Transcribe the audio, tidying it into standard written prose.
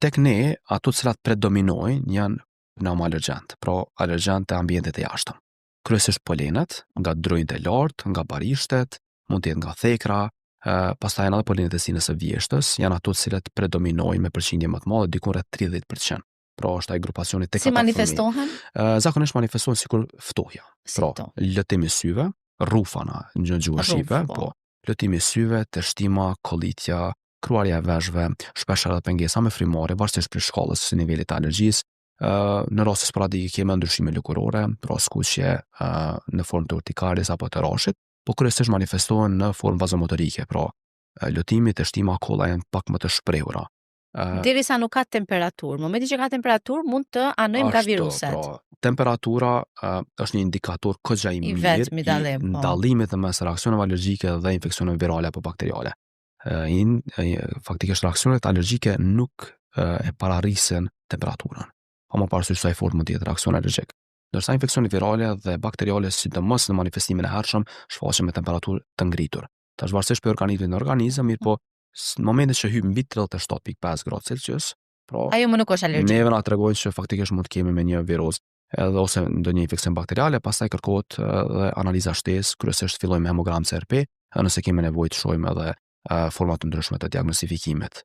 tek ne, ato të cilat predominojnë janë pneumoalergjent, pra alergjent të ambientit e jashtëm. Kryesisht polenet, nga drojtë e lartë, nga barishtet, mund të jetë nga thekra, pastaj janë edhe polenet e sinës së vjeshtës, janë ato të cilat predominojnë me përqindje më të madhe, diku rreth 30%. Pra është ai grupacioni tek Si ata fëmijë. manifestohen? Zakonisht manifestohen sikur ftohja. Si Pra, to? lëtim i syve, rrufana në gjuhën shqipe, Po. po. Lëtim i syve, teshtima, kollitja, kruarja e veshëve, shpesh edhe pengesa me frymare, varësisht për shkallës së nivelit të alergjisë. Në raste sporadike kemi ndryshime lëkurore, pra skuqje në formë të urtikaris apo të rashit, po kryesisht manifestohen në formë vazomotorike, pra lëtimi, teshtima, kolla janë pak më të shprehura. Derisa nuk ka temperaturë. Momenti që ka temperaturë mund të anojmë nga Ashtu, viruset. pra, temperatura është një indikator kogja i mirë vetmi dallim, po. ndallimit mes reaksioneve alergjike dhe infeksioneve virale apo bakteriale. Faktikisht reaksionet alergjike nuk e pararrisin temperaturën. Pa më parasysh sa i fortë mund të jetë reaksion alergjik. Ndërsa infeksionet virale dhe bakteriale, sidomos në manifestimin e hershëm, shfaqen me temperaturë të ngritur. Tash varësisht për organizmin në organizëm, mirë po në momentin që hyjmë mbi 37.5 gradë Celsius, pra Ajo më nuk është alergjik. neve na tregojnë që faktikisht mund të kemi me një viroz edhe ose ndonjë infeksion bakteriale, pastaj kërkohet edhe analiza shtesë, kryesisht fillojmë me hemogram CRP, nëse kemi nevojë të shohim edhe forma të ndryshme të diagnostifikimit.